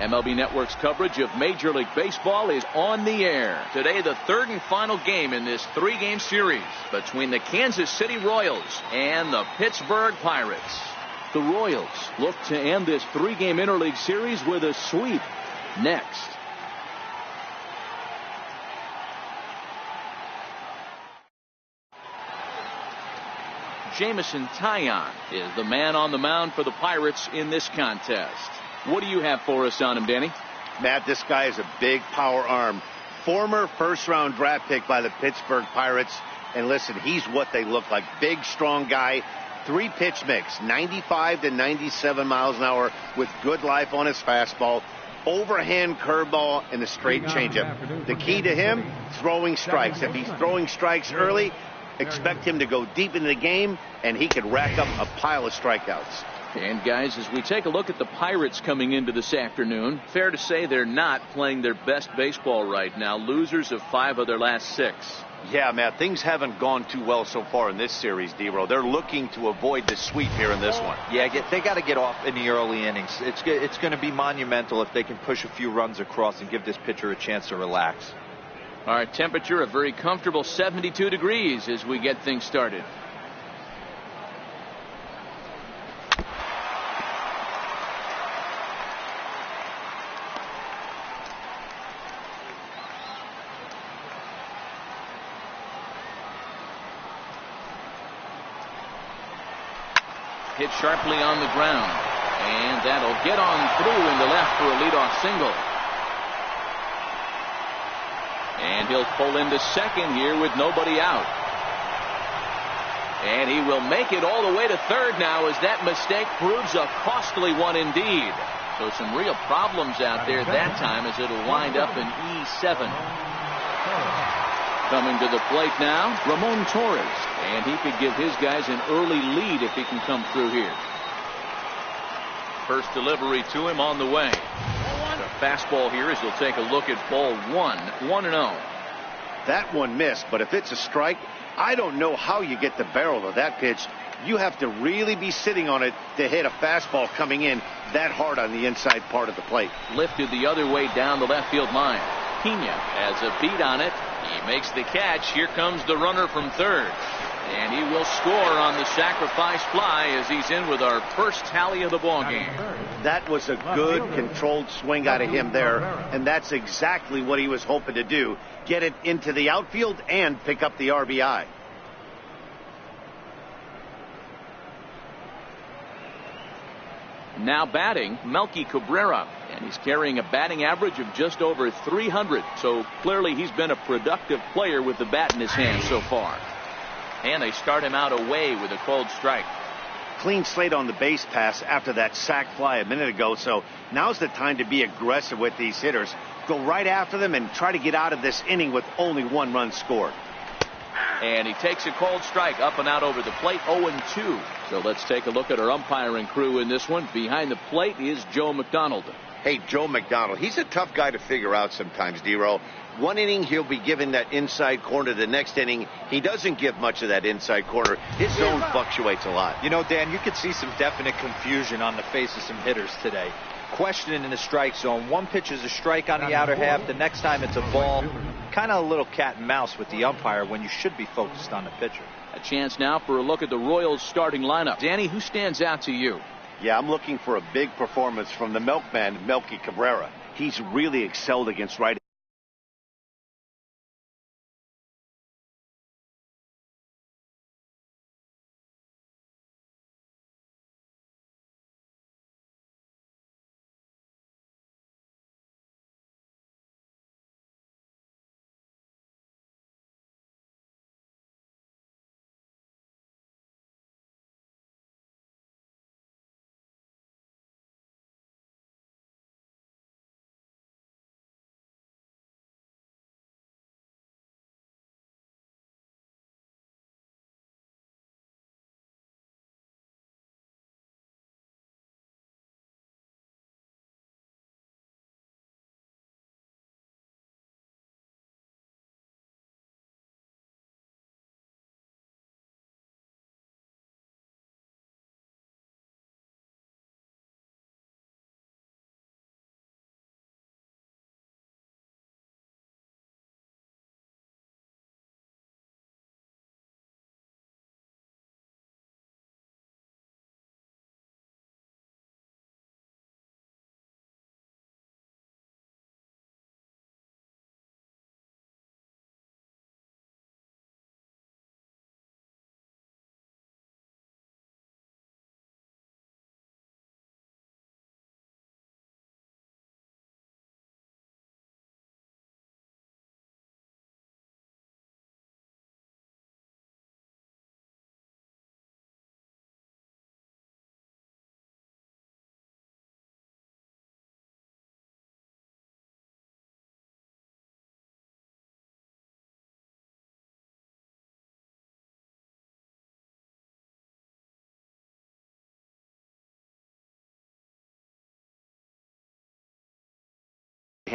MLB Network's coverage of Major League Baseball is on the air. Today, the third and final game in this three-game series between the Kansas City Royals and the Pittsburgh Pirates. The Royals look to end this three-game interleague series with a sweep. Next. Jameson Taillon is the man on the mound for the Pirates in this contest. What do you have for us on him, Danny? Matt, this guy is a big power arm. Former first-round draft pick by the Pittsburgh Pirates. And listen, he's what they look like. Big, strong guy. Three-pitch mix, 95 to 97 miles an hour with good life on his fastball. Overhand curveball and a straight changeup. The key to him, throwing strikes. If he's throwing strikes early, expect him to go deep into the game, and he could rack up a pile of strikeouts. And guys, as we take a look at the Pirates coming into this afternoon, fair to say they're not playing their best baseball right now. Losers of 5 of their last 6. Yeah, Matt, things haven't gone too well so far in this series, D-Row. They're looking to avoid the sweep here in this one. Yeah, they got to get off in the early innings. It's going to be monumental if they can push a few runs across and give this pitcher a chance to relax. Our temperature, a very comfortable 72 degrees as we get things started. Hit sharply on the ground, and that'll get on through into left for a leadoff single. And he'll pull into second here with nobody out. And he will make it all the way to third now as that mistake proves a costly one indeed. So some real problems out there that time as it'll wind up in E7. Coming to the plate now, Ramon Torres. And he could give his guys an early lead if he can come through here. First delivery to him on the way. The fastball here as he'll take a look at ball 1-0. That one missed, but if it's a strike, I don't know how you get the barrel of that pitch. You have to really be sitting on it to hit a fastball coming in that hard on the inside part of the plate. Lifted the other way down the left field line. Pena has a beat on it. He makes the catch. Here comes the runner from third. And he will score on the sacrifice fly as he's in with our first tally of the ball game. That was a good controlled swing out of him there, and that's exactly what he was hoping to do. Get it into the outfield and pick up the RBI. Now batting, Melky Cabrera, and he's carrying a batting average of just over 300. So clearly he's been a productive player with the bat in his hand so far. And they start him out away with a cold strike. Clean slate on the base pass after that sac fly a minute ago, so now's the time to be aggressive with these hitters. Go right after them and try to get out of this inning with only 1 run scored. And he takes a cold strike up and out over the plate, 0-2. So let's take a look at our umpiring crew in this one. Behind the plate is Joe McDonald. Hey, Joe McDonald, he's a tough guy to figure out sometimes, D-Row. One inning, he'll be given that inside corner. The next inning, he doesn't give much of that inside corner. His zone fluctuates a lot. You know, Dan, you could see some definite confusion on the face of some hitters today. Questioning in the strike zone. One pitch is a strike on the outer half. The next time it's a ball. Kind of a little cat and mouse with the umpire when you should be focused on the pitcher. A chance now for a look at the Royals starting lineup. Danny, who stands out to you? Yeah, I'm looking for a big performance from the milkman, Melky Cabrera. He's really excelled against right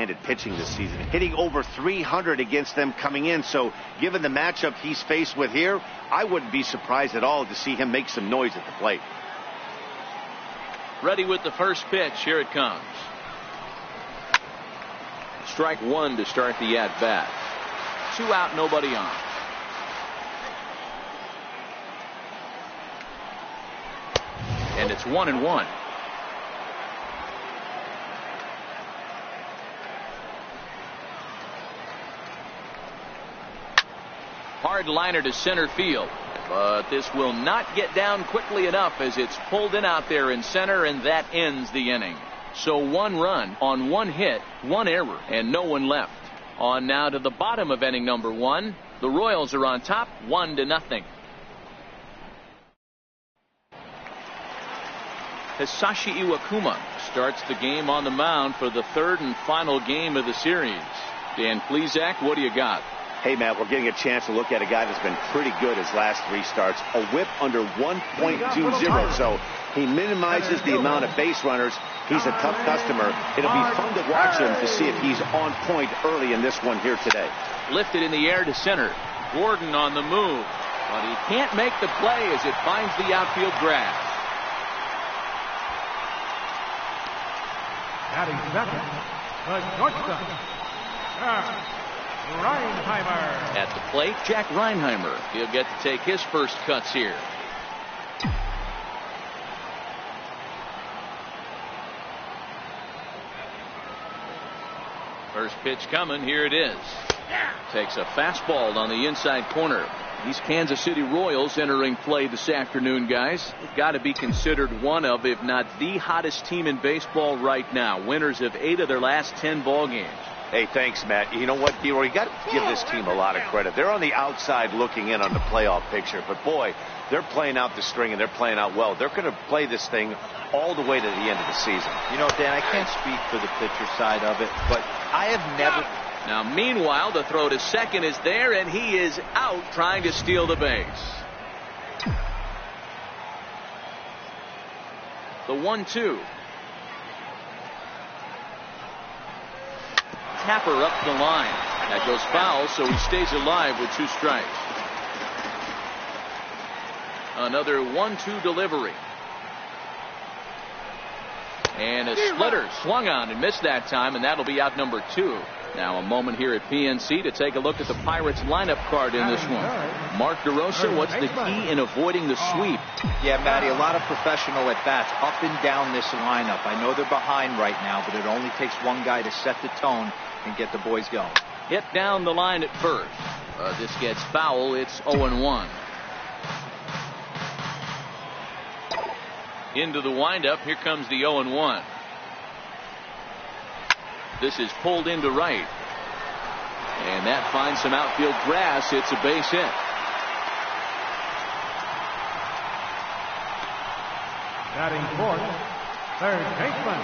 right-handed pitching this season, hitting over 300 against them coming in. So given the matchup he's faced with here, I wouldn't be surprised at all to see him make some noise at the plate. Ready with the first pitch. Here it comes. Strike one to start the at-bat. 2 out, nobody on. And it's 1-1. Hard liner to center field. But this will not get down quickly enough as it's pulled in out there in center, and that ends the inning. So 1 run on 1 hit, 1 error, and no one left. On now to the bottom of inning number 1. The Royals are on top 1-0. Hisashi Iwakuma starts the game on the mound for the 3rd and final game of the series. Dan Plesac, what do you got? Hey, Matt, we're getting a chance to look at a guy that's been pretty good his last 3 starts. A whip under 1.20, so he minimizes the amount of base runners. He's a tough customer. It'll be fun to watch him to see if he's on point early in this one here today. Lifted in the air to center. Gordon on the move, but he can't make the play as it finds the outfield grass. Batting second, the shortstop, Jack Reinheimer. At the plate, Jack Reinheimer. He'll get to take his first cuts here. First pitch coming. Here it is. Takes a fastball on the inside corner. These Kansas City Royals entering play this afternoon, guys. They've got to be considered one of, if not the hottest team in baseball right now. Winners of 8 of their last 10 ball games. Hey, thanks, Matt. You know what, D-Roy? You got to give this team a lot of credit. They're on the outside looking in on the playoff picture, but boy, they're playing out the string and they're playing out well. They're going to play this thing all the way to the end of the season. You know, Dan, I can't speak for the pitcher side of it, but I have never. Now, meanwhile, the throw to second is there, and he is out trying to steal the base. The 1-2. Tapper up the line. That goes foul, so he stays alive with 2 strikes. Another 1-2 delivery. And a splitter swung on and missed that time, and that'll be out number 2. Now a moment here at PNC to take a look at the Pirates lineup card in this one. Mark DeRosa, what's the key in avoiding the sweep? Yeah, Matty, a lot of professional at-bats up and down this lineup. I know they're behind right now, but it only takes one guy to set the tone and get the boys going. Hit down the line at first. This gets foul. It's 0-1. Into the windup. Here comes the 0-1. This is pulled into right. And that finds some outfield grass. It's a base hit. Batting fourth, third baseman,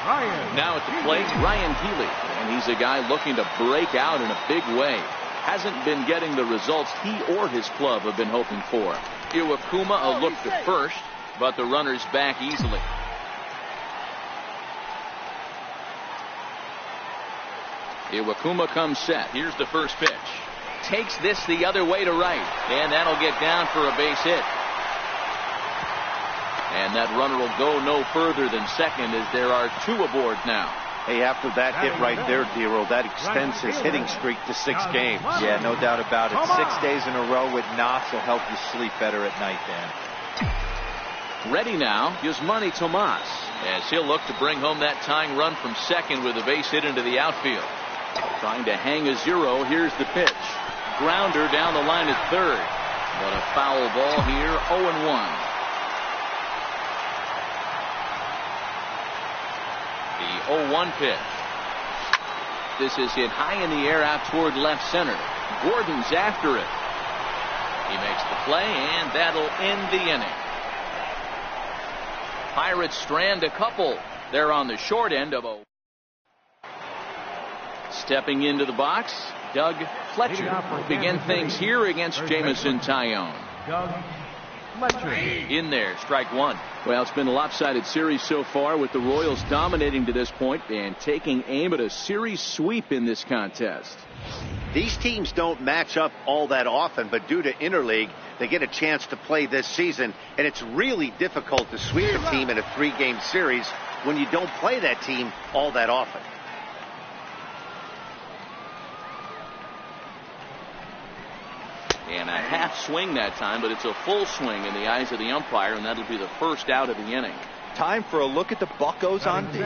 Ryan. Now at the plate, Ryan Healy. And he's a guy looking to break out in a big way. Hasn't been getting the results he or his club have been hoping for. Iwakuma a look to first, but the runner's back easily. Iwakuma comes set. Here's the first pitch. Takes this the other way to right. And that'll get down for a base hit. And that runner will go no further than second as there are 2 aboard now. Hey, after that hit right there, D-Roll, that extends his hitting streak to 6 games. Yeah, no doubt about it. 6 days in a row with knocks will help you sleep better at night, Dan. Ready now is Manny Tomas as he'll look to bring home that tying run from second with a base hit into the outfield. Trying to hang a 0. Here's the pitch. Grounder down the line at third. But a foul ball here. 0-1. The 0-1 pitch. This is hit high in the air out toward left center. Gordon's after it. He makes the play, and that'll end the inning. Pirates strand a couple. They're on the short end of a. Stepping into the box, Doug Fletcher will begin things here against Jameson Tyone. Doug In there, strike one. Well, it's been a lopsided series so far, with the Royals dominating to this point and taking aim at a series sweep in this contest. These teams don't match up all that often, but due to interleague, they get a chance to play this season, and it's really difficult to sweep a team in a 3-game series when you don't play that team all that often. And a half swing that time, but it's a full swing in the eyes of the umpire, and that'll be the first out of the inning. Time for a look at the Buccos on D.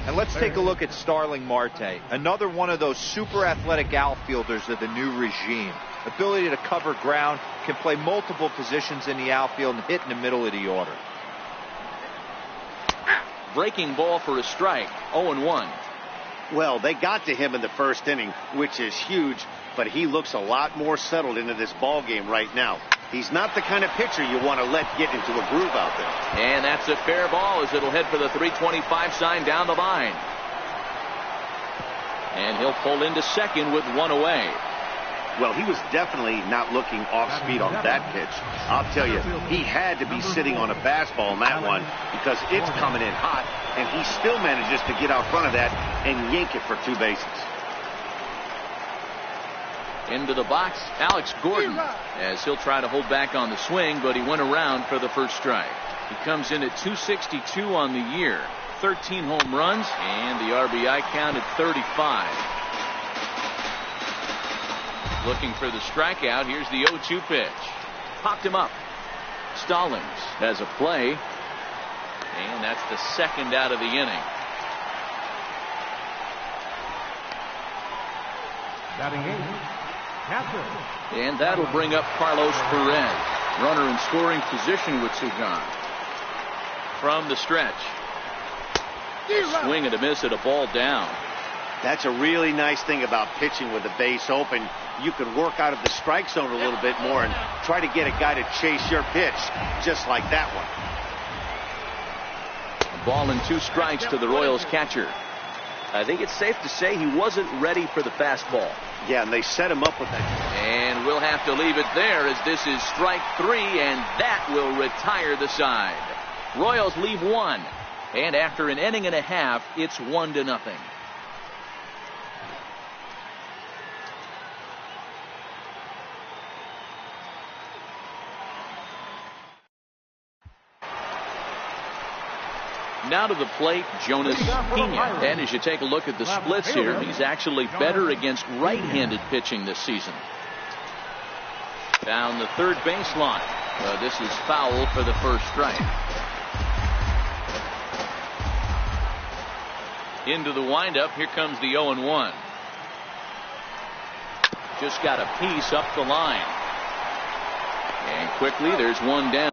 And let's take a look at Starling Marte, another one of those super athletic outfielders of the new regime. Ability to cover ground, can play multiple positions in the outfield and hit in the middle of the order. Breaking ball for a strike, 0-1. Well, they got to him in the first inning, which is huge, but he looks a lot more settled into this ball game right now. He's not the kind of pitcher you want to let get into a groove out there. And that's a fair ball as it'll head for the 325 sign down the line. And he'll pull into second with one away. Well, he was definitely not looking off speed on that pitch. I'll tell you, he had to be sitting on a fastball on that one because it's coming in hot, and he still manages to get out front of that and yank it for 2 bases. Into the box, Alex Gordon, as he'll try to hold back on the swing, but he went around for the first strike. He comes in at 262 on the year, 13 home runs, and the RBI count at 35. Looking for the strikeout. Here's the 0-2 pitch. Popped him up. Stallings has a play, and that's the second out of the inning. Batting eighth, catcher. And that'll bring up Carlos Perez. Runner in scoring position with Sugan. From the stretch. Swing and a miss at a ball down. That's a really nice thing about pitching with the base open. You can work out of the strike zone a little bit more and try to get a guy to chase your pitch, just like that one. A ball and 2 strikes to the Royals catcher. I think it's safe to say he wasn't ready for the fastball. Yeah, and they set him up with that. And we'll have to leave it there as this is strike 3, and that will retire the side. Royals leave 1, and after an inning and a half, it's 1-0. Now to the plate, Jonas Pena. And as you take a look at the splits here, he's actually better against right-handed pitching this season. Down the third baseline. This is foul for the first strike. Into the windup. Here comes the 0-1. Just got a piece up the line. And quickly, there's one down.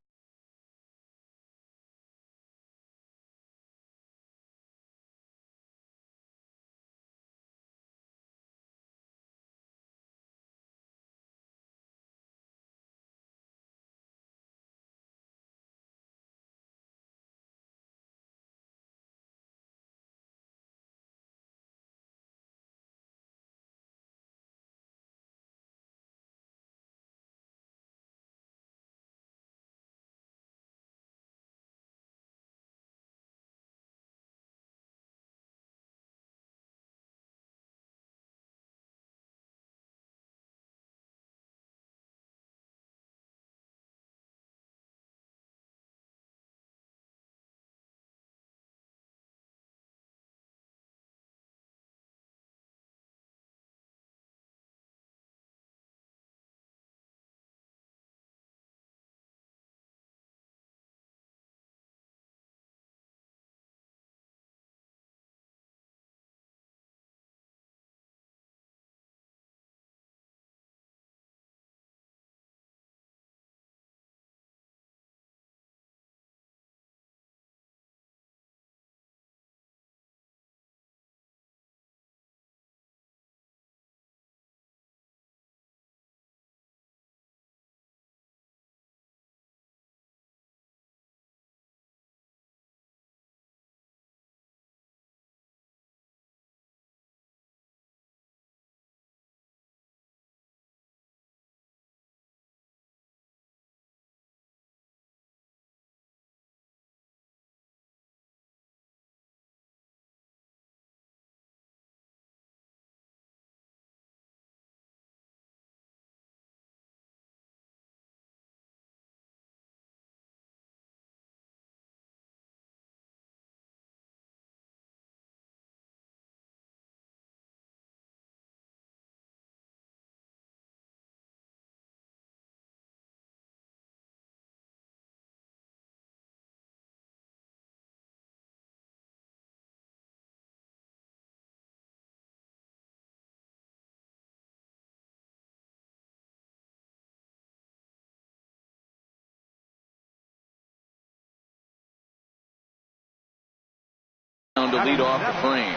to lead off the frame.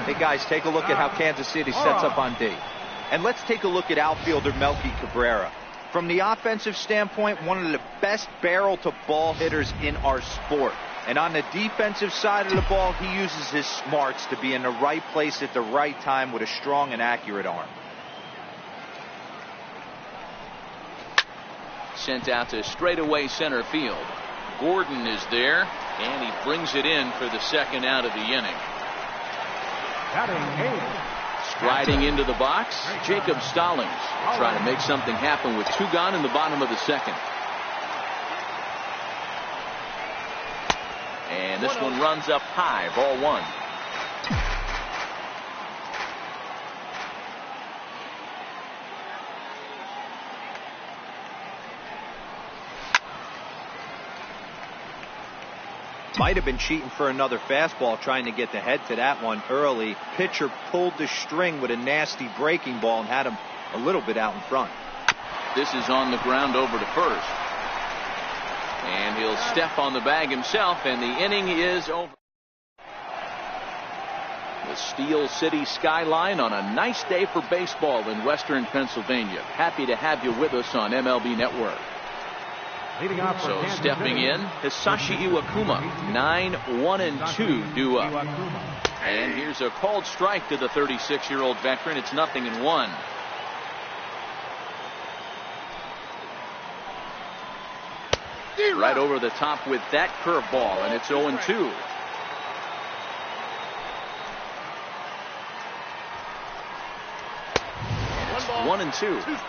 Hey guys, take a look at how Kansas City sets up on D. And let's take a look at outfielder Melky Cabrera. From the offensive standpoint, one of the best barrel to ball hitters in our sport. And on the defensive side of the ball, he uses his smarts to be in the right place at the right time with a strong and accurate arm. Sent out to straightaway center field. Gordon is there, and he brings it in for the second out of the inning. Striding into the box, Jacob Stallings trying to make something happen with 2 gone in the bottom of the second. And this one runs up high, ball 1. Might have been cheating for another fastball, trying to get the head to that one early. Pitcher pulled the string with a nasty breaking ball and had him a little bit out in front. This is on the ground over to first. And he'll step on the bag himself, and the inning is over. The Steel City skyline on a nice day for baseball in western Pennsylvania. Happy to have you with us on MLB Network. So stepping in, Hisashi Iwakuma, 9-1-2 due up. And here's a called strike to the 36-year-old veteran. It's 0-1. Right over the top with that curveball, and it's 0-2. And it's 1-2.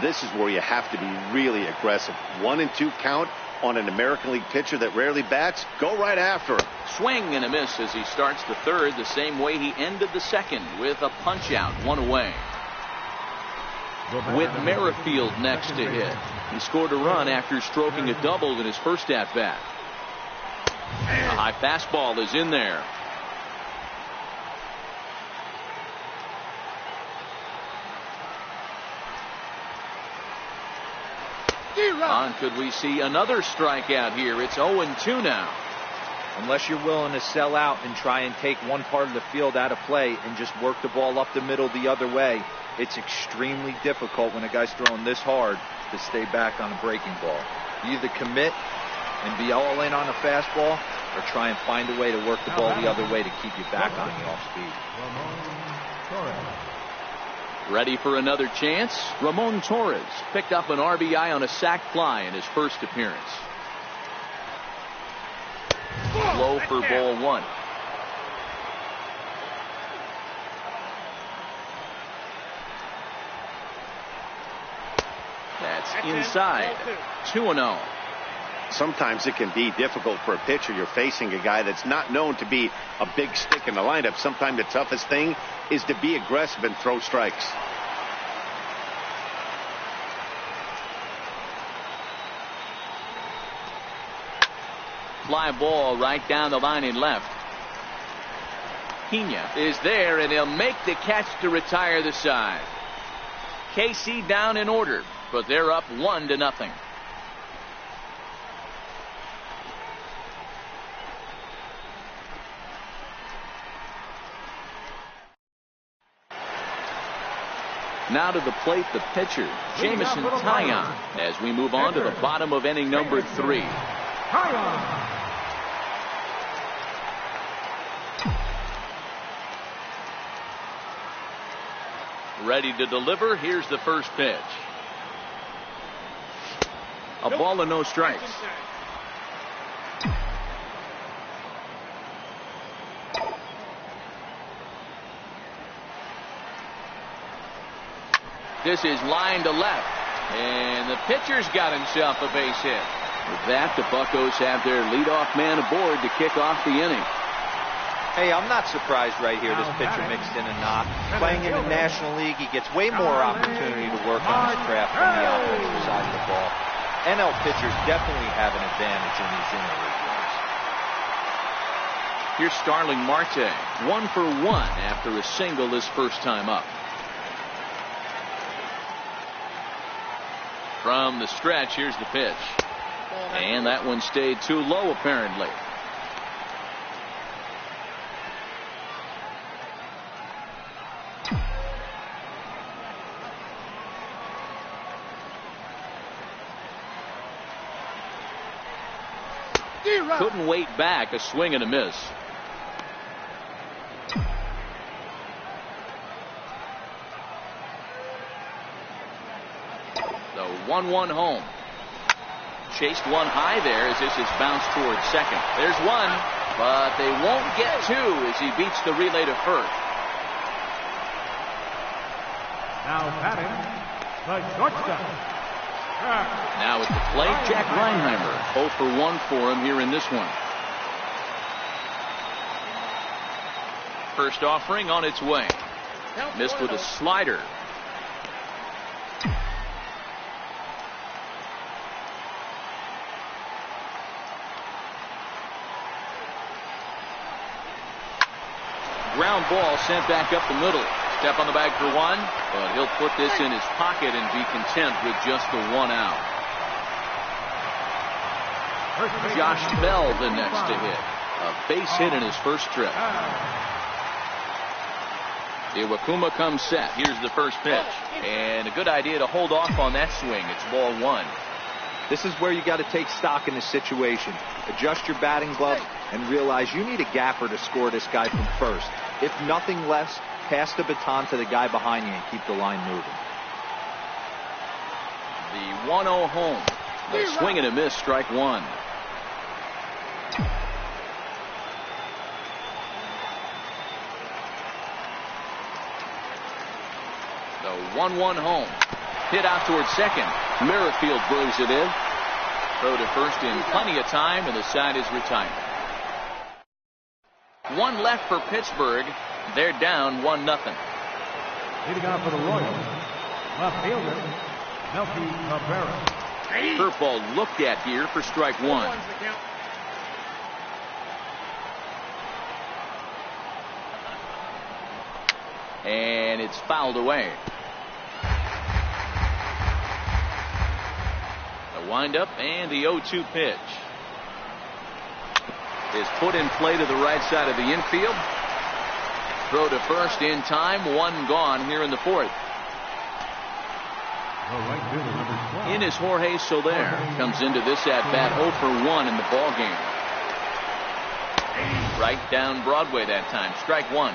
This is where you have to be really aggressive. 1-2 count on an American League pitcher that rarely bats. Go right after him. Swing and a miss as he starts the third, the same way he ended the second, with a punch out, 1 away. With Merrifield next to hit. He scored a run after stroking a double in his first at bat. A high fastball is in there. Could we see another strikeout here? It's 0-2 now. Unless you're willing to sell out and try and take one part of the field out of play and just work the ball up the middle the other way, it's extremely difficult when a guy's throwing this hard to stay back on a breaking ball. You either commit and be all in on a fastball, or try and find a way to work the ball the other way to keep you back on the off speed. Ready for another chance? Ramon Torres picked up an RBI on a sac fly in his first appearance. Low for ball 1. That's inside. 2-0. Sometimes it can be difficult for a pitcher. You're facing a guy that's not known to be a big stick in the lineup. Sometimes the toughest thing is to be aggressive and throw strikes. Fly ball right down the line in left. Pena is there, and he'll make the catch to retire the side. KC down in order, but they're up 1-0. Now to the plate, the pitcher, Jameson Taillon, as we move on to the bottom of inning number 3. Ready to deliver. Here's the first pitch. A ball and no strikes. This is line to left, and the pitcher's got himself a base hit. With that, the Buccos have their leadoff man aboard to kick off the inning. Hey, I'm not surprised right here. This pitcher mixed in a knock. Playing in the National League, he gets way more opportunity to work on his craft from the offensive side of the ball. NL pitchers definitely have an advantage in these interleague games. Here's Starling Marte, 1 for 1 after a single his first time up. From the stretch, here's the pitch. And that one stayed too low, apparently. Couldn't wait back. A swing and a miss. The 1-1 home. Chased one high there as this is bounced towards second. There's one, but they won't get two as he beats the relay to first. Now batting, the shortstop. Now at the plate, Jack Reinheimer. 0 for 1 for him here in this one. First offering on its way. Missed with a slider. Ground ball sent back up the middle. Step on the bag for one, but he'll put this in his pocket and be content with just the 1 out. Josh Bell the next to hit. A base hit in his first trip. Iwakuma comes set. Here's the first pitch. And a good idea to hold off on that swing. It's ball 1. This is where you got to take stock in this situation. Adjust your batting glove and realize you need a gapper to score this guy from first. If nothing less, pass the baton to the guy behind you and keep the line moving. The 1-0 home. The swing and a miss, strike 1. The 1-1 home. Hit out towards second. Merrifield brings it in. Throw to first in plenty of time, and the side is retired. 1 left for Pittsburgh. They're down 1-0. Leading off for the Royals, left fielder, Melky Cabrera. Curveball looked at here for strike 1. And it's fouled away. The windup and the 0-2 pitch is put in play to the right side of the infield. Throw to first in time. 1 gone here in the 4th. In is Jorge Soler. Comes into this at bat 0 for 1 in the ball game. Right down Broadway that time. Strike 1.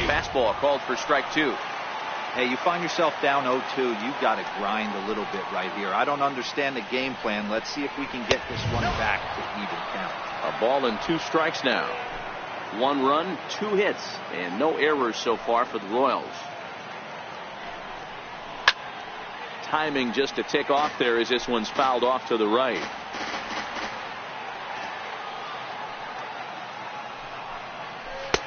Fastball called for strike 2. Hey, you find yourself down 0-2, you've got to grind a little bit right here. I don't understand the game plan. Let's see if we can get this one back to even count. A ball and 2 strikes now. 1 run, 2 hits, and no errors so far for the Royals. Timing just to tick off there as this one's fouled off to the right.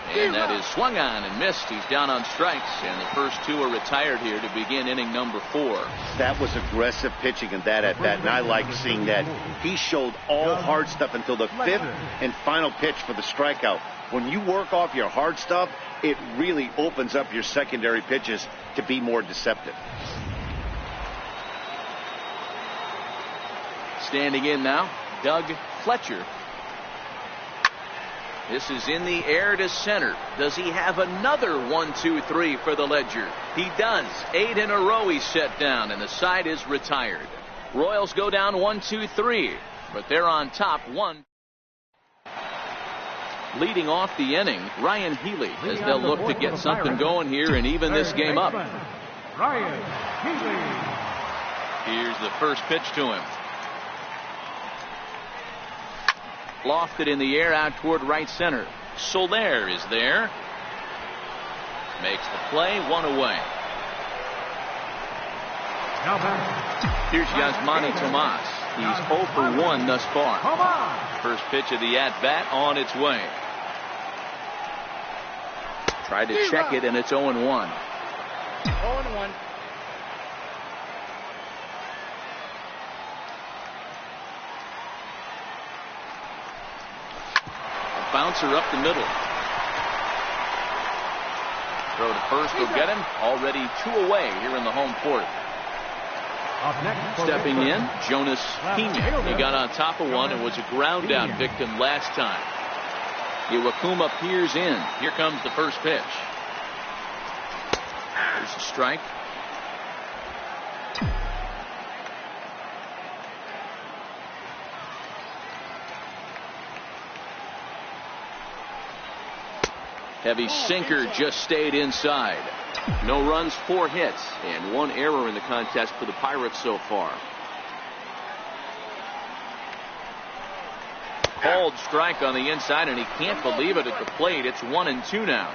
And that is swung on and missed. He's down on strikes, and the first 2 are retired here to begin inning number 4. That was aggressive pitching in that at bat, and I like seeing that. He showed all hard stuff until the 5th and final pitch for the strikeout. When you work off your hard stuff, it really opens up your secondary pitches to be more deceptive. Standing in now, Doug Fletcher. This is in the air to center. Does he have another 1-2-3 for the ledger? He does. 8 in a row he's set down, and the side is retired. Royals go down 1-2-3, but they're on top 1. Leading off the inning, Ryan Healy, as they'll look to get something going here and even this game up. Ryan Healy. Here's the first pitch to him. Lofted in the air out toward right center. Soler is there. Makes the play, 1 away. Here's Yasmani Tomas. He's 0 for 1 thus far. First pitch of the at-bat on its way. Tried to check it, and it's 0-1. 0-1. Bouncer up the middle. Throw to first will get him. Already 2 away here in the home 4th. Stepping in, Jonas Pena. He got on top of one and was a ground down victim last time. Iwakuma peers in. Here comes the first pitch. There's a strike. Heavy sinker just stayed inside. No runs, 4 hits, and 1 error in the contest for the Pirates so far. Called strike on the inside, and he can't believe it at the plate. It's 1-2 now.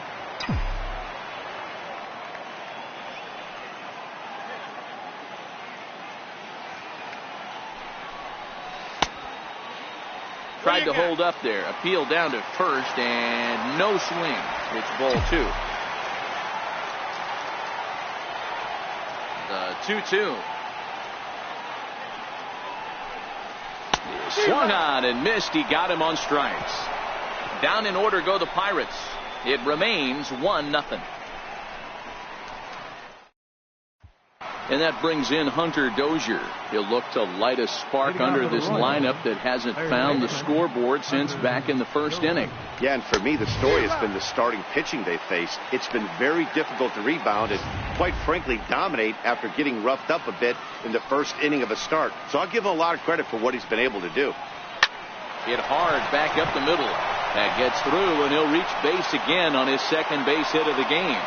Tried to hold up there. Appeal down to first, and no swing. It's ball 2. The 2-2. Swung on and missed. He got him on strikes. Down in order go the Pirates. It remains 1-0. And that brings in Hunter Dozier. He'll look to light a spark under this lineup that hasn't found the scoreboard since back in the first inning. Yeah, and for me, the story has been the starting pitching they faced. It's been very difficult to rebound and, quite frankly, dominate after getting roughed up a bit in the first inning of a start. So I'll give him a lot of credit for what he's been able to do. Hit hard back up the middle. That gets through, and he'll reach base again on his second base hit of the game.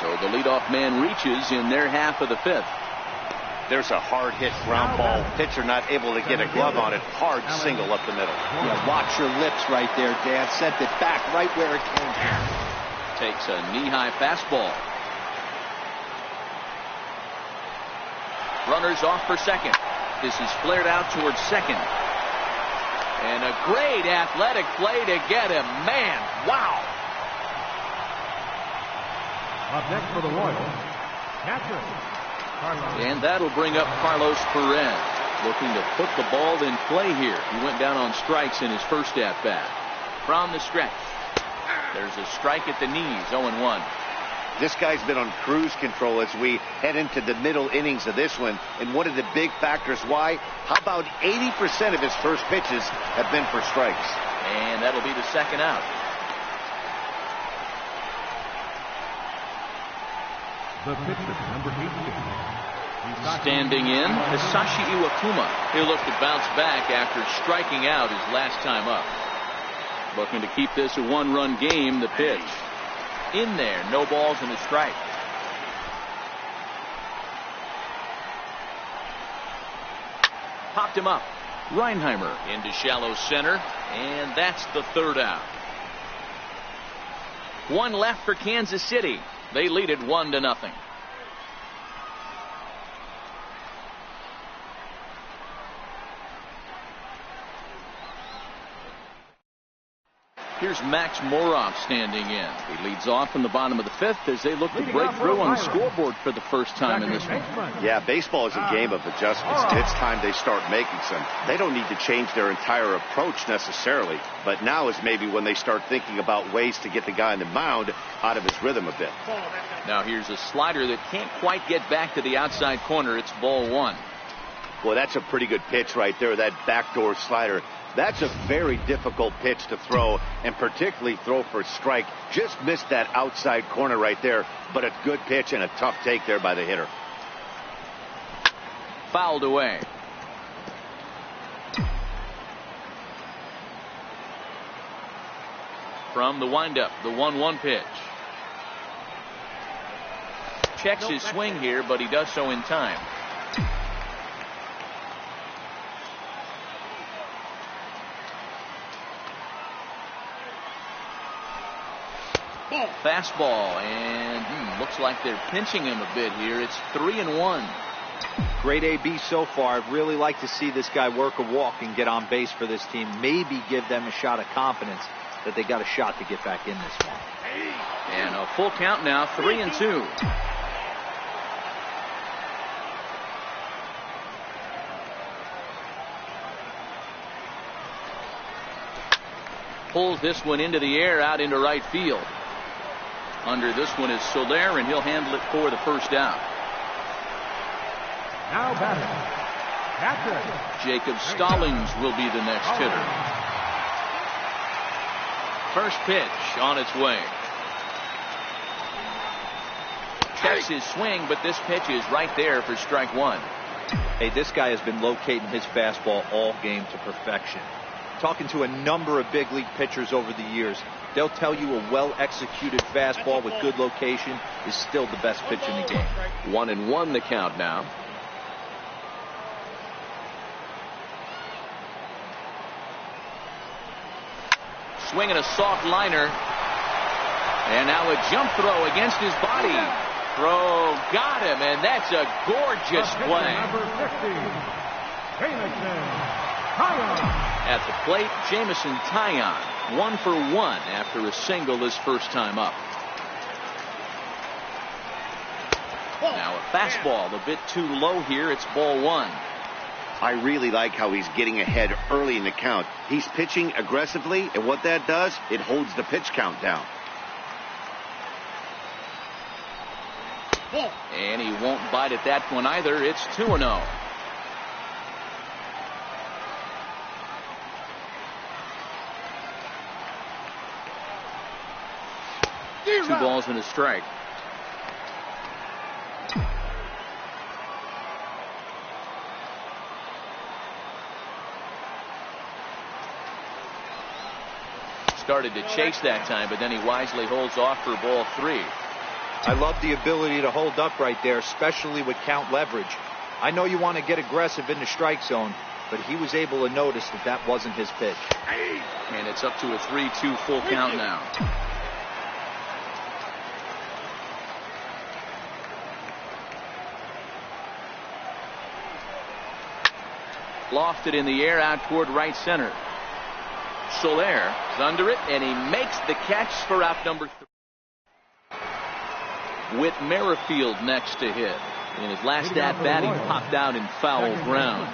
So the leadoff man reaches in their half of the 5th. There's a hard hit ground ball. Pitcher not able to get a glove on it. Hard single up the middle. Yeah, watch your lips right there, Dan. Sent it back right where it came from. Takes a knee-high fastball. Runners off for second. This is flared out towards second. And a great athletic play to get him. Man, wow. Up next for the Royals, catcher. And that'll bring up Carlos Perez, looking to put the ball in play here. He went down on strikes in his first at-bat. From the stretch, there's a strike at the knees, 0-1. This guy's been on cruise control as we head into the middle innings of this one. And one of the big factors why, how about 80% of his first pitches have been for strikes? And that'll be the second out. The pitcher, number 18. Standing in, Hisashi Iwakuma. He'll look to bounce back after striking out his last time up. Looking to keep this a 1-run game. The pitch. In there, no balls and a strike. Popped him up. Reinheimer into shallow center, and that's the third out. 1 left for Kansas City. They lead it 1-0. Here's Max Moroff standing in. He leads off in the bottom of the 5th as they look to break through on the scoreboard for the first time in this one. Yeah, baseball is a game of adjustments. It's time they start making some. They don't need to change their entire approach necessarily, but now is maybe when they start thinking about ways to get the guy on the mound out of his rhythm a bit. Now here's a slider that can't quite get back to the outside corner. It's ball 1. Well, that's a pretty good pitch right there, that backdoor slider. That's a very difficult pitch to throw, and particularly throw for a strike. Just missed that outside corner right there, but a good pitch and a tough take there by the hitter. Fouled away. From the windup, the 1-1 pitch. Checks his swing here, but he does so in time. Fastball, and looks like they're pinching him a bit here. It's 3-1. Great AB so far. I'd really like to see this guy work a walk and get on base for this team. Maybe give them a shot of confidence that they got a shot to get back in this one. And a full count now, 3-2. Pulls this one into the air out into right field. Under this one is Soler, and he'll handle it for the first out. Now batting, catcher. Jacob Stallings will be the next hitter. First pitch on its way. Checks his swing, but this pitch is right there for strike 1. Hey, this guy has been locating his fastball all game to perfection. Talking to a number of big league pitchers over the years, they'll tell you a well-executed fastball with good location is still the best pitch in the game. 1-1 the count now. Swinging a soft liner. And now a jump throw against his body. Throw got him, and that's a gorgeous play. At the plate, Jamison Taillon, 1 for 1 after a single his first time up. Now a fastball a bit too low here. It's ball 1. I really like how he's getting ahead early in the count. He's pitching aggressively, and what that does, it holds the pitch count down. And he won't bite at that one either. It's 2-0. Two balls and a strike. Started to chase that time, but then he wisely holds off for ball 3. I love the ability to hold up right there, especially with count leverage. I know you want to get aggressive in the strike zone, but he was able to notice that that wasn't his pitch. And it's up to a 3-2 full count now. Lofted in the air out toward right center. Soler is under it, and he makes the catch for out number 3. With Merrifield next to hit. In his last at-bat, he popped out in foul ground.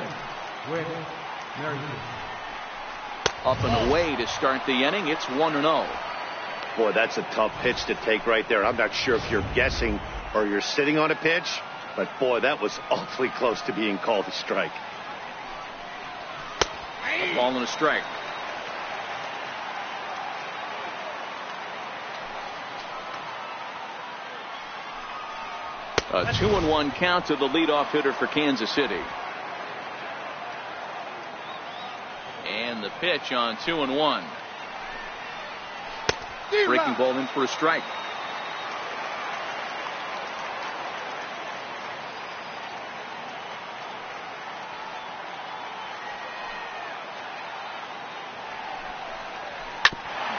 Up and away to start the inning. It's 1-0. Boy, that's a tough pitch to take right there. I'm not sure if you're guessing or you're sitting on a pitch, but boy, that was awfully close to being called a strike. A ball and a strike. A 2-1 count to the leadoff hitter for Kansas City. And the pitch on 2-1. Breaking ball in for a strike.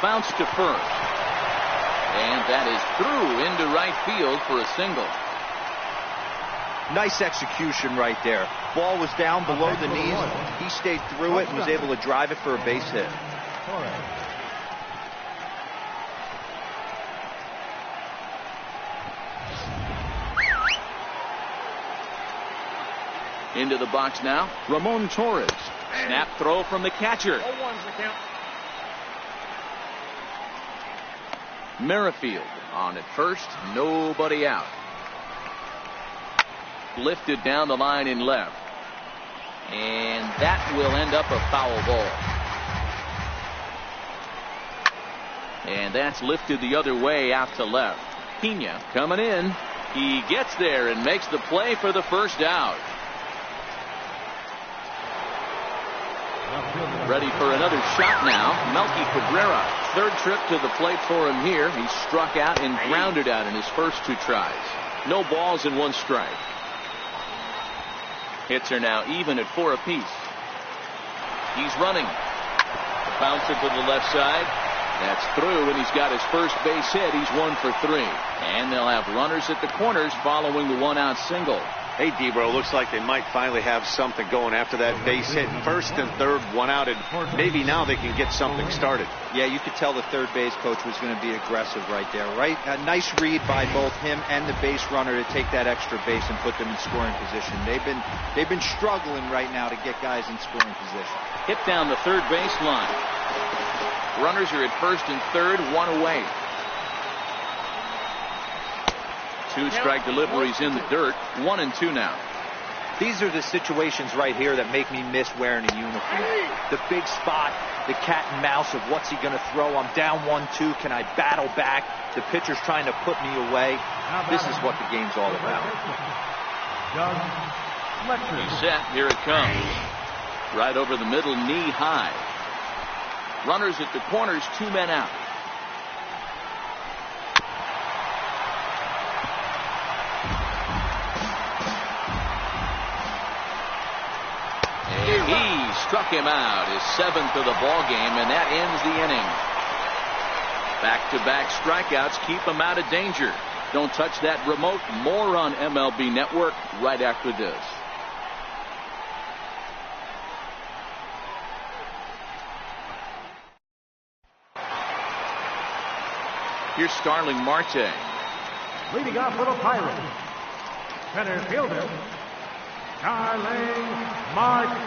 Bounce to first. And that is through into right field for a single. Nice execution right there. Ball was down below the knees. He stayed through it and was able to drive it for a base hit. Into the box now, Ramon Torres. Snap throw from the catcher. Merrifield on at first, nobody out. Lifted down the line in left. And that will end up a foul ball. And that's lifted the other way out to left. Pena coming in. He gets there and makes the play for the first out. Ready for another shot now. Melky Cabrera. Third trip to the plate for him here. He struck out and grounded out in his first 2 tries. No balls and 1 strike. Hits are now even at 4 apiece. He's running. The bouncer to the left side. That's through, and he's got his first base hit. He's 1 for 3. And they'll have runners at the corners following the 1-out single. Hey, Debro, looks like they might finally have something going after that base hit. First and third, 1 out, and maybe now they can get something started. Yeah, you could tell the third base coach was going to be aggressive right there. Right, a nice read by both him and the base runner to take that extra base and put them in scoring position. They've been struggling right now to get guys in scoring position. Hit down the third baseline. Runners are at first and third, 1 away. 2 strike deliveries in the dirt. 1-2 now. These are the situations right here that make me miss wearing a uniform. The big spot, the cat and mouse of what's he going to throw. I'm down 1-2. Can I battle back? The pitcher's trying to put me away. This is what the game's all about. He's set. Here it comes. Right over the middle, knee high. Runners at the corners, 2 men out. And he struck him out, his 7th of the ball game, and that ends the inning. Back-to-back strikeouts keep him out of danger. Don't touch that remote. More on MLB Network right after this. Here's Starling Marte. Leading off for the Pirates, center fielder, Starling Marte.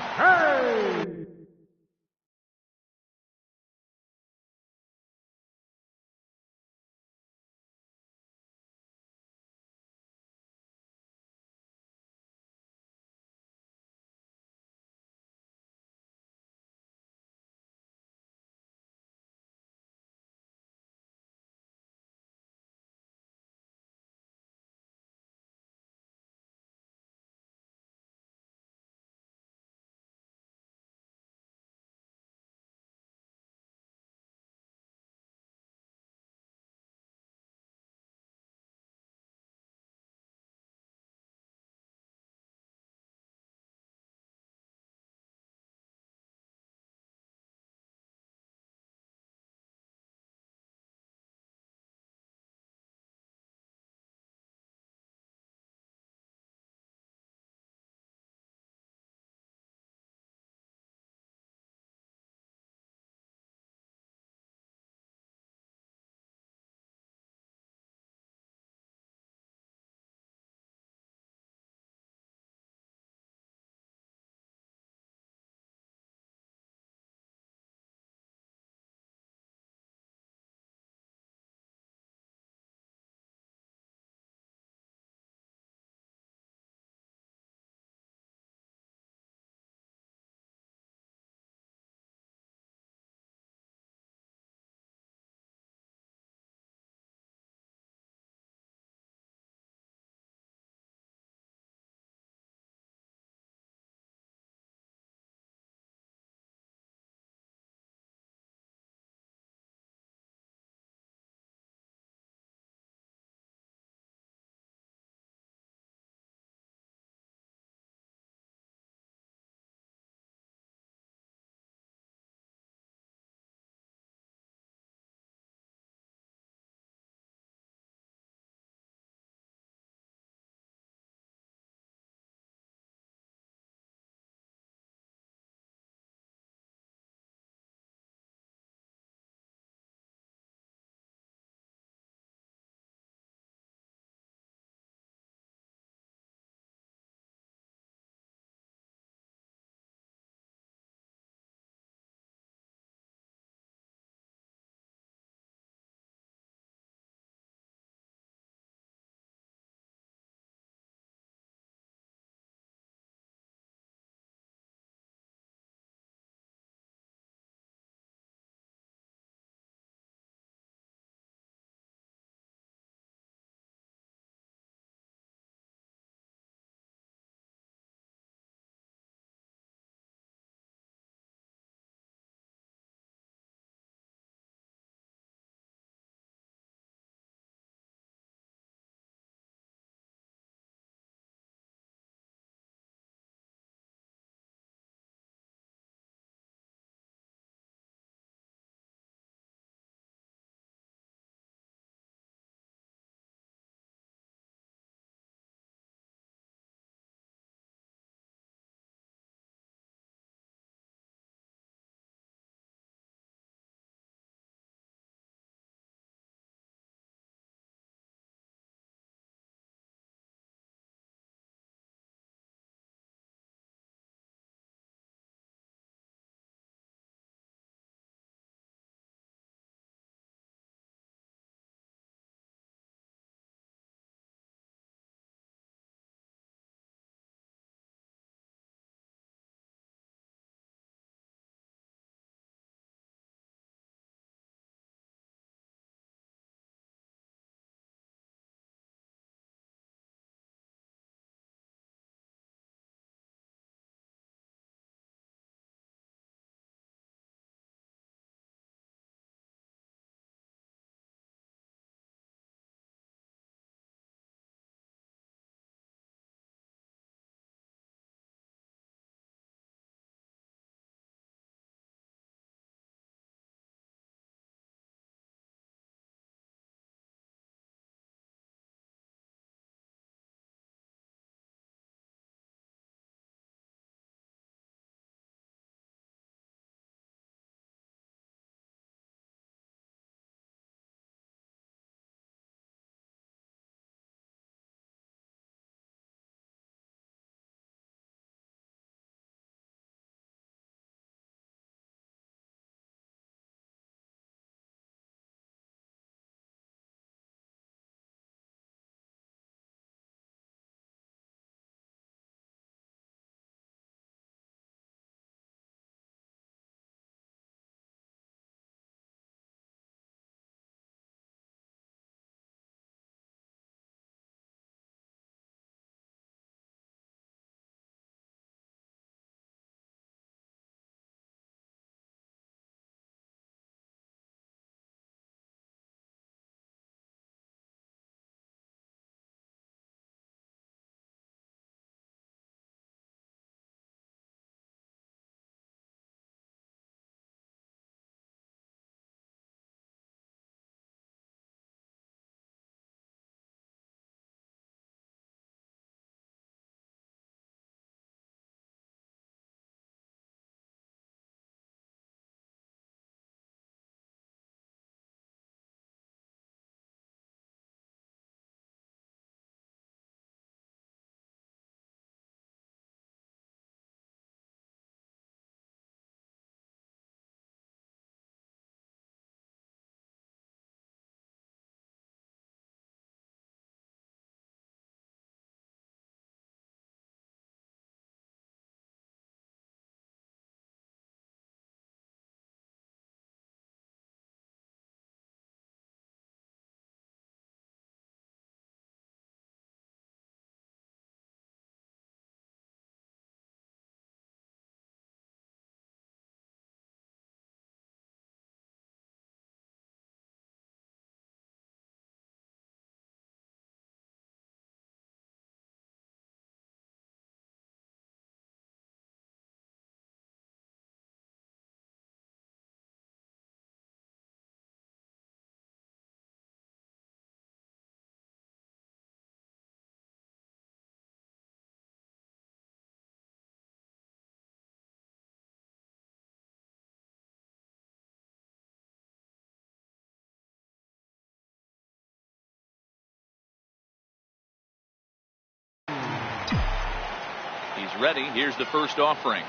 He's ready. Here's the first offering.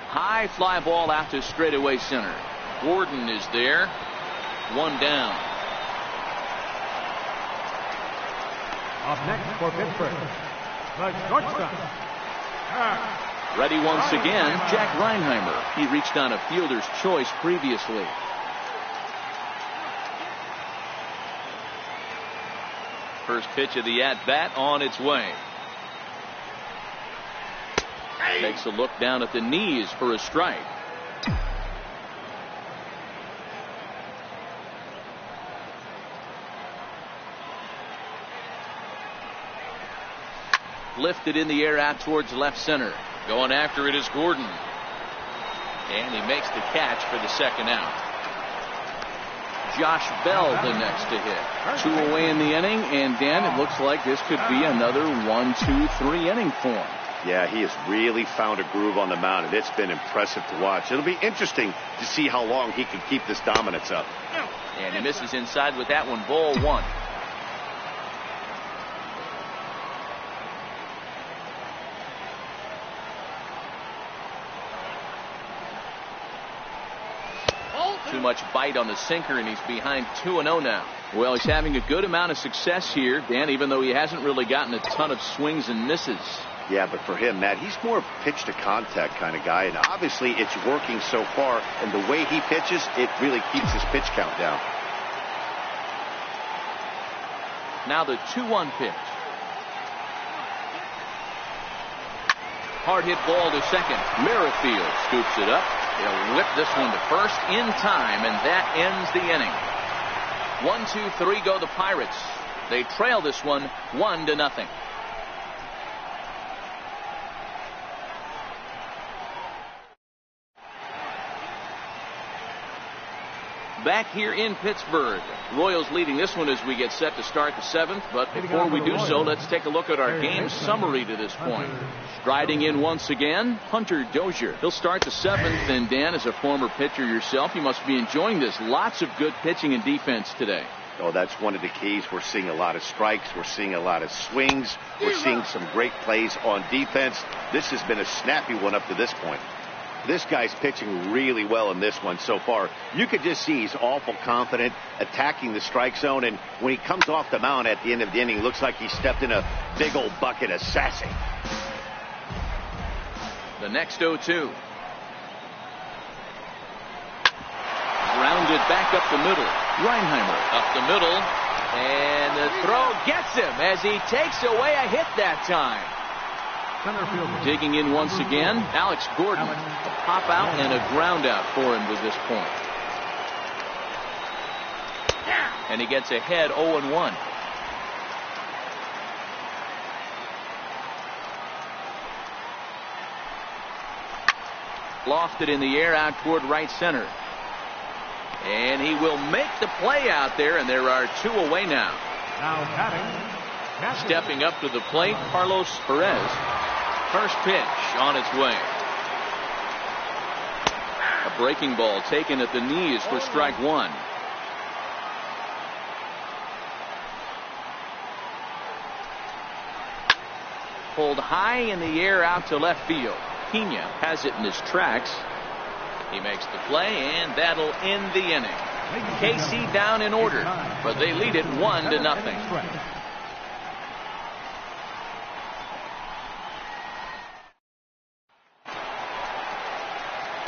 High fly ball out to straightaway center. Gordon is there. One down. Up next for Pittsburgh, the shortstop. Ready once again, Jack Reinheimer. He reached on a fielder's choice previously. First pitch of the at-bat on its way. Takes a look down at the knees for a strike. Lifted in the air out towards left center. Going after it is Gordon. And he makes the catch for the second out. Josh Bell the next to hit. 2 away in the inning, and Dan, it looks like this could be another 1, 2, 3 inning for him. Yeah, he has really found a groove on the mound, and it's been impressive to watch. It'll be interesting to see how long he can keep this dominance up. And he misses inside with that one. Ball 1. Too much bite on the sinker, and he's behind 2-0 now. Well, he's having a good amount of success here, Dan, even though he hasn't really gotten a ton of swings and misses. Yeah, but for him, Matt, he's more pitch to contact kind of guy, and obviously it's working so far, and the way he pitches, it really keeps his pitch count down. Now the 2-1 pitch. Hard hit ball to second. Merrifield scoops it up. He'll whip this one to first in time, and that ends the inning. 1, 2, 3 go the Pirates. They trail this one 1-0. Back here in Pittsburgh, Royals leading this one as we get set to start the 7th. But before we do so, let's take a look at our game summary to this point. Striding in once again, Hunter Dozier. He'll start the 7th, and Dan, as a former pitcher yourself, you must be enjoying this. Lots of good pitching and defense today. Oh, that's one of the keys. We're seeing a lot of strikes. We're seeing a lot of swings. We're seeing some great plays on defense. This has been a snappy one up to this point. This guy's pitching really well in this one so far. You could just see he's awful confident attacking the strike zone, and when he comes off the mound at the end of the inning, it looks like he stepped in a big old bucket of sassy. The next 0-2. Grounded back up the middle. Reinheimer up the middle, and the throw gets him as he takes away a hit that time. Digging in once again, Alex Gordon. A pop out and a ground out for him to this point. And he gets ahead 0-1. Lofted in the air out toward right center. And he will make the play out there, and there are 2 away now. Now batting. Stepping up to the plate, Carlos Perez. First pitch on its way. A breaking ball taken at the knees for strike 1. Pulled high in the air out to left field. Pena has it in his tracks. He makes the play, and that'll end the inning. KC down in order, but they lead it 1-0.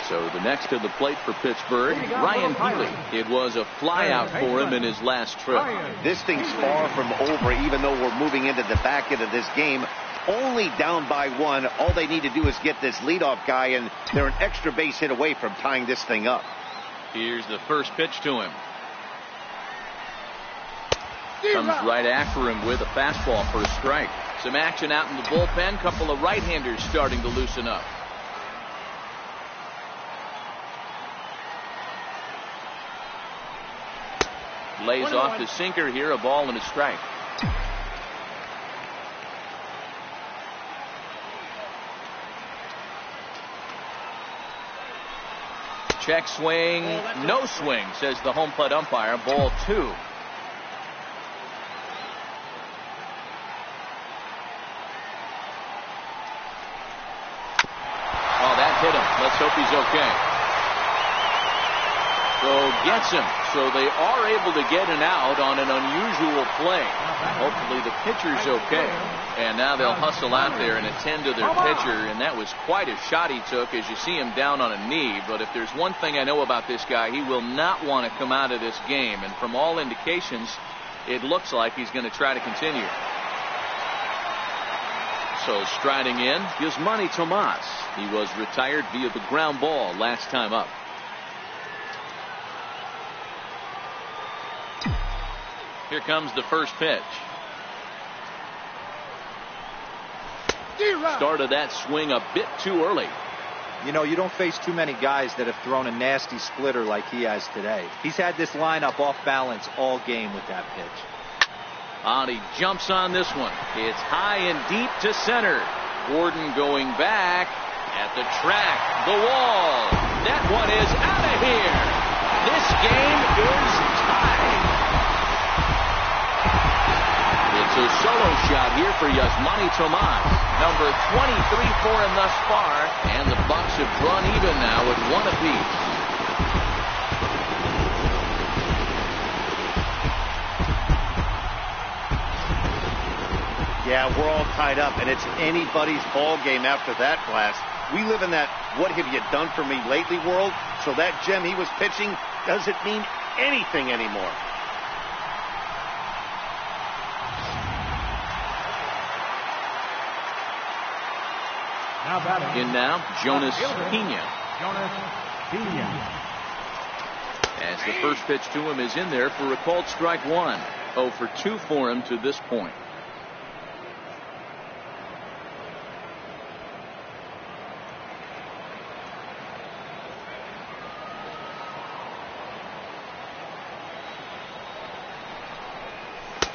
So the next to the plate for Pittsburgh, Ryan Healy. It was a flyout for him in his last trip. This thing's far from over, even though we're moving into the back end of this game. Only down by 1. All they need to do is get this leadoff guy, and they're an extra base hit away from tying this thing up. Here's the first pitch to him. Comes right after him with a fastball for a strike. Some action out in the bullpen. Couple of right-handers starting to loosen up. Lays off the sinker here, a ball and a strike. Check swing, no swing, says the home plate umpire. Ball 2. Let's hope he's okay. So gets him. So they are able to get an out on an unusual play. Hopefully the pitcher's okay. And now they'll hustle out there and attend to their pitcher. And that was quite a shot he took, as you see him down on a knee. But if there's one thing I know about this guy, he will not want to come out of this game. And from all indications, it looks like he's going to try to continue. So striding in is Manny Tomas. He was retired via the ground ball last time up. Here comes the first pitch. Started that swing a bit too early. You know, you don't face too many guys that have thrown a nasty splitter like he has today. He's had this lineup off balance all game with that pitch. And he jumps on this one. It's high and deep to center. Gordon going back at the track. The wall. That one is out of here. This game is tied. It's a solo shot here for Yasmani Tomas. Number 23 for him thus far. And the Bucks have drawn even now at 1 apiece. Yeah, we're all tied up, and it's anybody's ball game after that blast. We live in that "what have you done for me lately" world, so that gem he was pitching doesn't mean anything anymore. Now batting. In now, Jonas Pena. Jonas Pena. As the first pitch to him is in there for a called strike 1. 0 for 2 for him to this point.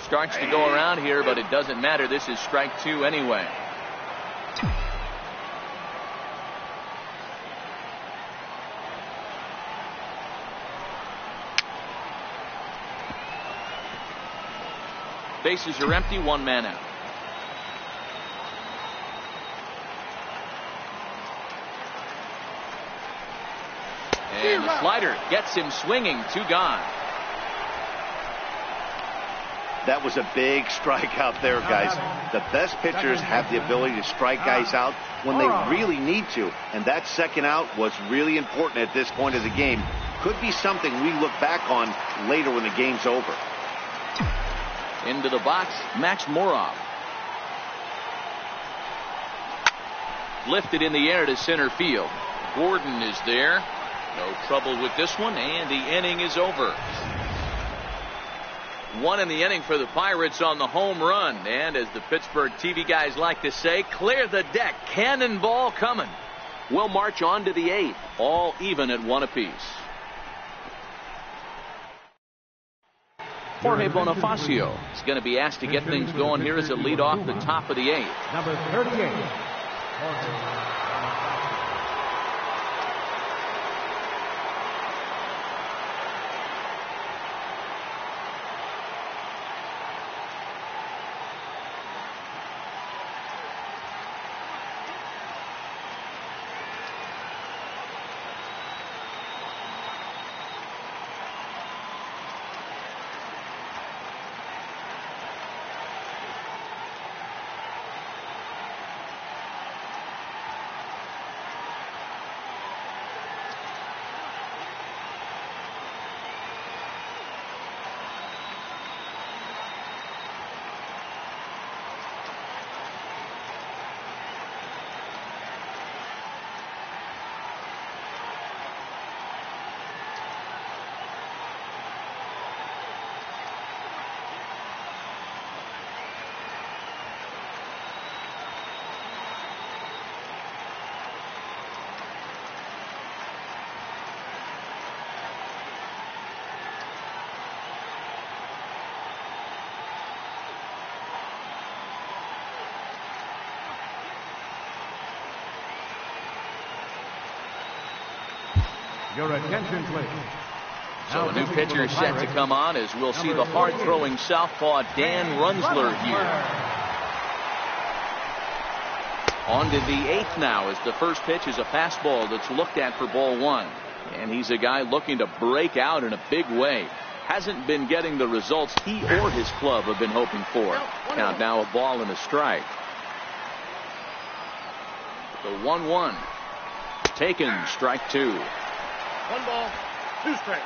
Starts to go around here, but it doesn't matter. This is strike 2 anyway. Bases are empty, 1 man out. And the slider gets him swinging, 2 gone. That was a big strikeout there, guys. The best pitchers have the ability to strike guys out when they really need to. And that second out was really important at this point of the game. Could be something we look back on later when the game's over. Into the box, Max Moroff. Lifted in the air to center field. Gordon is there. No trouble with this one, and the inning is over. 1 in the inning for the Pirates on the home run. And as the Pittsburgh TV guys like to say, clear the deck. Cannonball coming. We'll march on to the 8th. All even at 1 apiece. Jorge Bonifacio is going to be asked to get things going here as a lead off the top of the 8th. Number 38. Jorge. Your attention, please. So a new pitcher set to come on as we'll see the hard-throwing southpaw Dan Runzler here. On to the 8th now, as the first pitch is a fastball that's looked at for ball 1. And he's a guy looking to break out in a big way. Hasn't been getting the results he or his club have been hoping for. Count now a ball and a strike. The 1-1. Taken, strike 2. 1 ball, 2 strikes.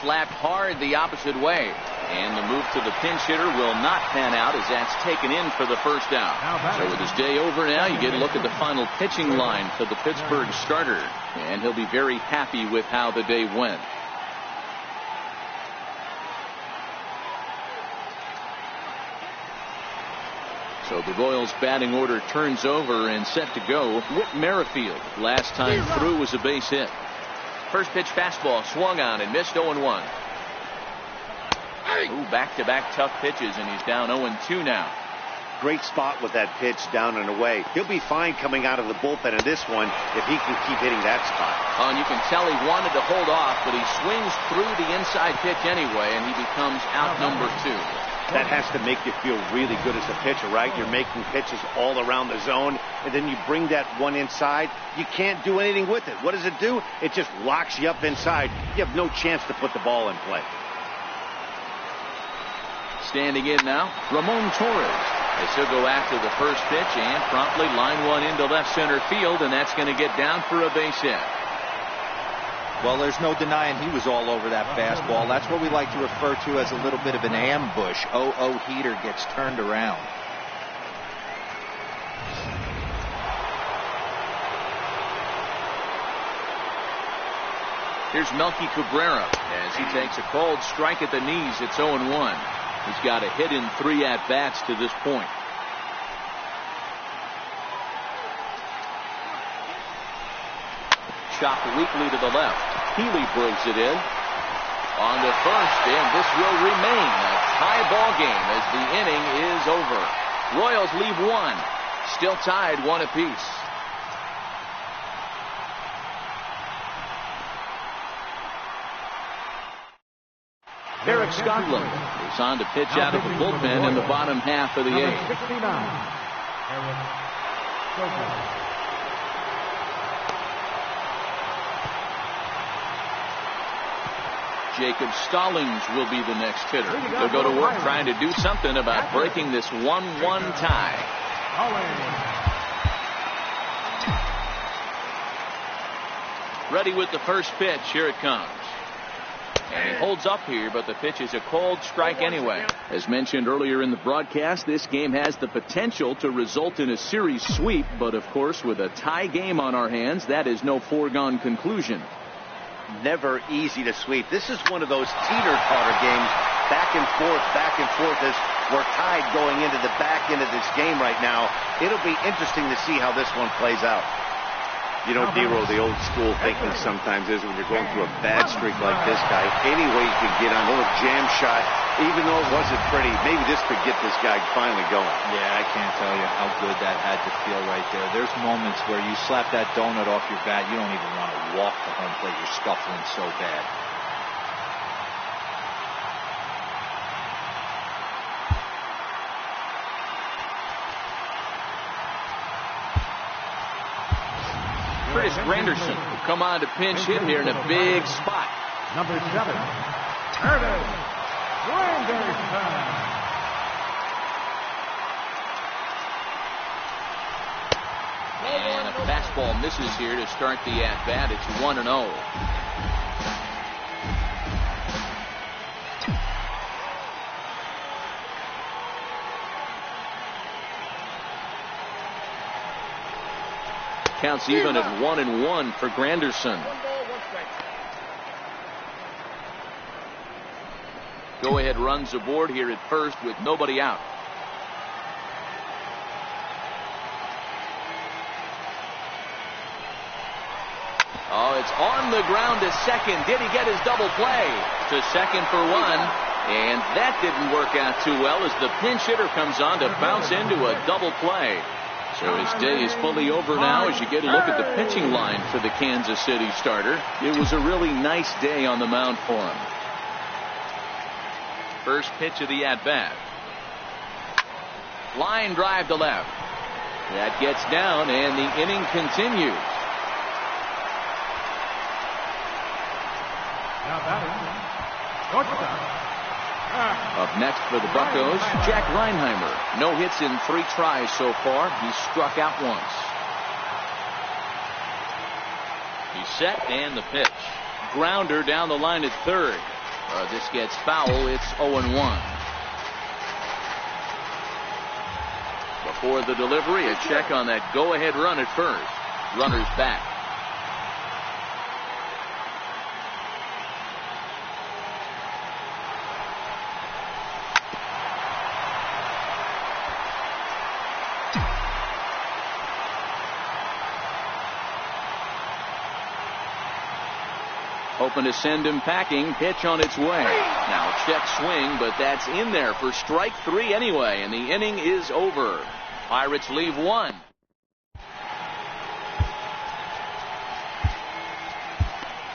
Slapped hard the opposite way. And the move to the pinch hitter will not pan out, as that's taken in for the first out. So with his day over now, you get a look at the final pitching line for the Pittsburgh starter. And he'll be very happy with how the day went. So the Royals batting order turns over and set to go. Whit Merrifield, last time through, was a base hit. First pitch fastball swung on and missed. 0-1. Back-to-back tough pitches, and he's down 0-2 now. Great spot with that pitch, down and away. He'll be fine coming out of the bullpen in this one if he can keep hitting that spot. And you can tell he wanted to hold off, but he swings through the inside pitch anyway, and he becomes out number 2. That has to make you feel really good as a pitcher, right? You're making pitches all around the zone, and then you bring that one inside. You can't do anything with it. What does it do? It just locks you up inside. You have no chance to put the ball in play. Standing in now, Ramon Torres. As he'll go after the first pitch and promptly line one into left center field, and that's going to get down for a base hit. Well, there's no denying he was all over that fastball. That's what we like to refer to as a little bit of an ambush. 0-0 heater gets turned around. Here's Melky Cabrera as he takes a cold strike at the knees. It's 0-1. He's got a hit in 3 at-bats to this point. Chopped weakly to the left. Healy brings it in on the first, and this will remain a tie ball game as the inning is over. Royals leave 1, still tied 1 apiece. Eric Skoglund is on to pitch out of the bullpen in the bottom half of the 8th. 69. Eric Skoglund. Jacob Stallings will be the next hitter. They'll go to work trying to do something about breaking this 1-1 tie. Ready with the first pitch. Here it comes. And he holds up here, but the pitch is a cold strike anyway. As mentioned earlier in the broadcast, this game has the potential to result in a series sweep, but of course with a tie game on our hands, that is no foregone conclusion. Never easy to sweep. This is one of those teeter-totter games, back and forth as we're tied going into the back end of this game right now. It'll be interesting to see how this one plays out. You know, Dero, the old school thinking sometimes is when you're going through a bad streak like this guy, any way you can get on a little jam shot, even though it wasn't pretty, maybe this could get this guy finally going. Yeah, I can't tell you how good that had to feel right there. There's moments where you slap that donut off your bat, you don't even want to walk to home plate. You're scuffling so bad. Curtis Granderson will come on to pinch hit here in a big spot. Number 7, Curtis Granderson. And a fastball misses here to start the at-bat. It's 1-0. Counts even at 1-1 for Granderson. 1 ball, 1 strike. Go ahead runs aboard here at first with nobody out. Oh, it's on the ground to second. Did he get his double play? To second for 1. And that didn't work out too well as the pinch hitter comes on to bounce into a double play. So his day is fully over now as you get a look at the pitching line for the Kansas City starter. It was a really nice day on the mound for him. First pitch of the at-bat. Line drive to left. That gets down, and the inning continues. Now batting, shortstop. Up next for the Buccos, Jack Reinheimer. No hits in 3 tries so far. He's struck out once. He's set, and the pitch. Grounder down the line at third. This gets foul. It's 0-1. Before the delivery, a check on that go-ahead run at first. Runner's back. Hoping to send him packing. Pitch on its way. Now check swing, but that's in there for strike 3 anyway, and the inning is over. Pirates leave 1.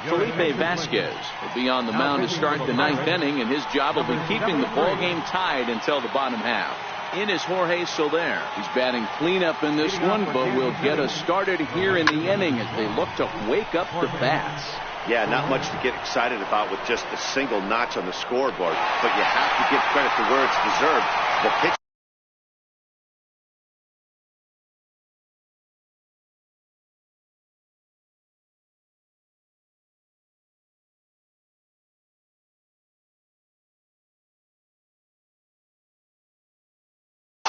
Felipe Vasquez will be on the mound to start the 9th inning, and his job will be keeping the ball game tied until the bottom half. In is Jorge Soler. He's batting cleanup in this one, but will get us started here in the inning as they look to wake up the bats. Yeah, not much to get excited about with just a single notch on the scoreboard, but you have to give credit to where it's deserved. The pitch.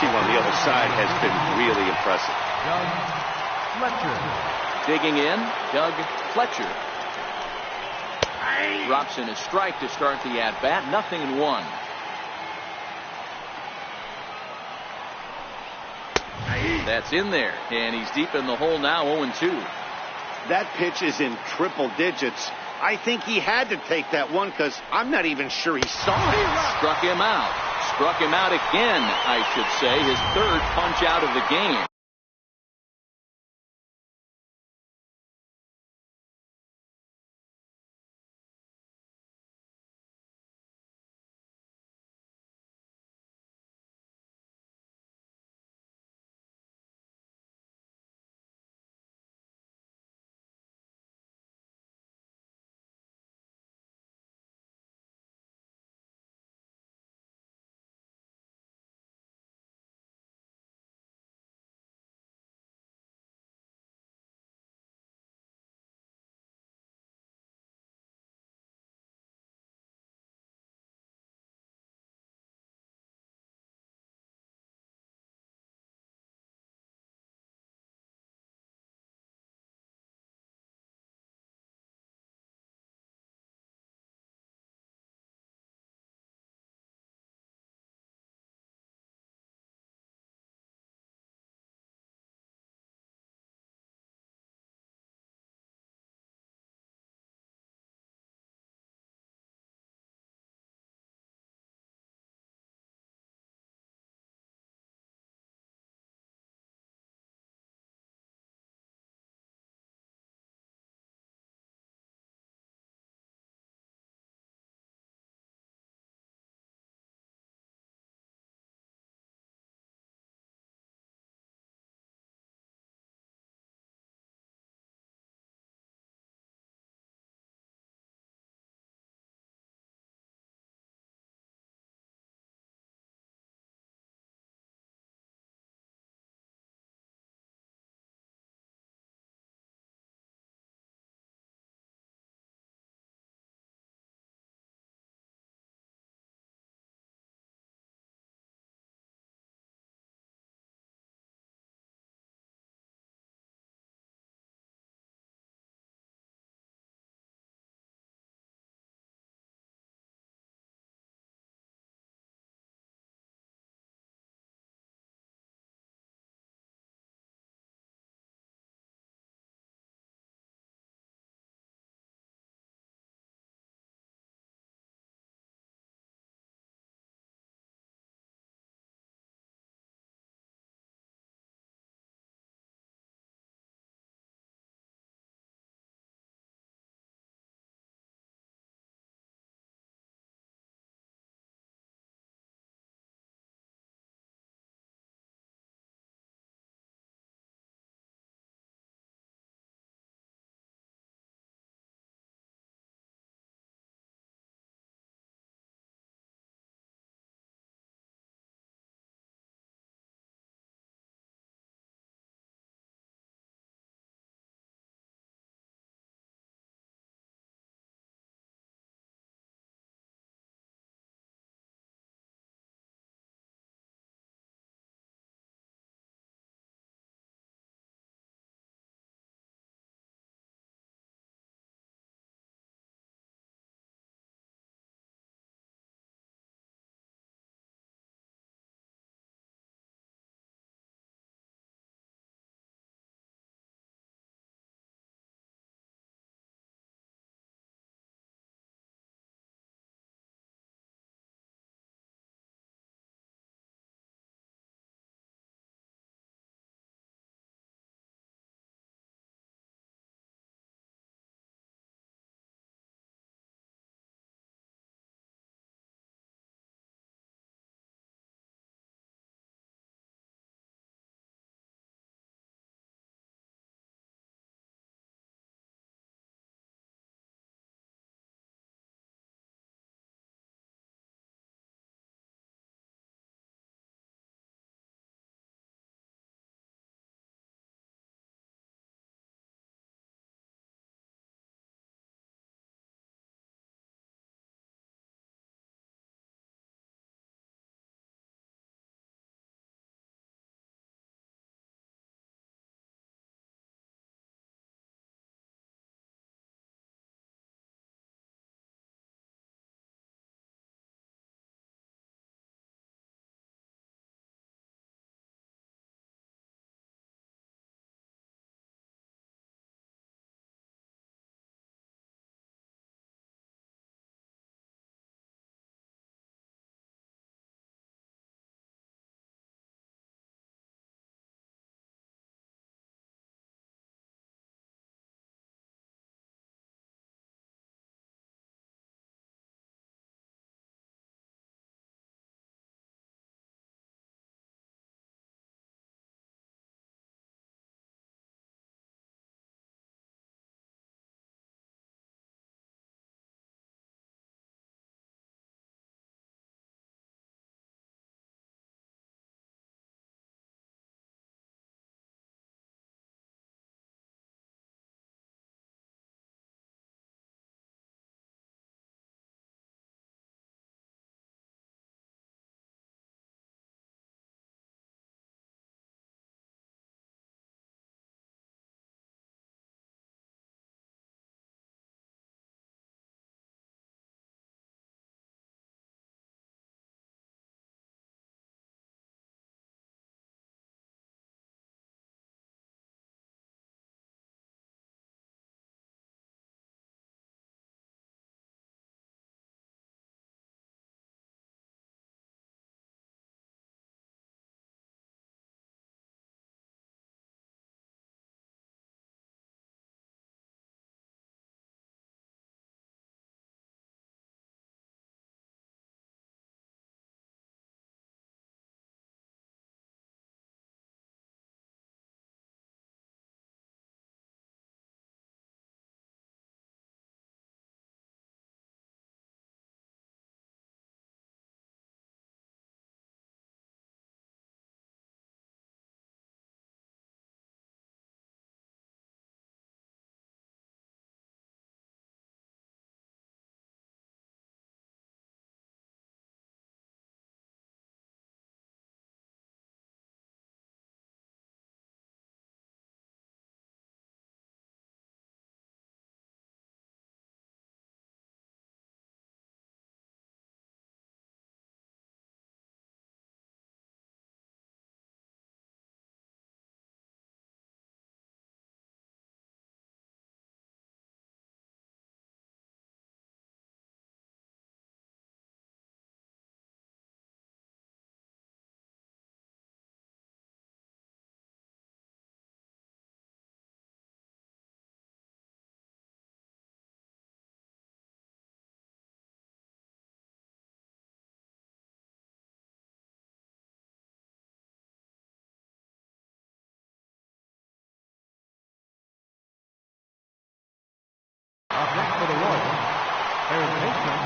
On the other side has been really impressive. Doug Fletcher. Digging in, Doug Fletcher. Drops in a strike to start the at-bat. 0-1. That's in there, and he's deep in the hole now, 0-2. That pitch is in triple digits. I think he had to take that one because I'm not even sure he saw it. Struck him out. Struck him out again, I should say. His 3rd punch out of the game.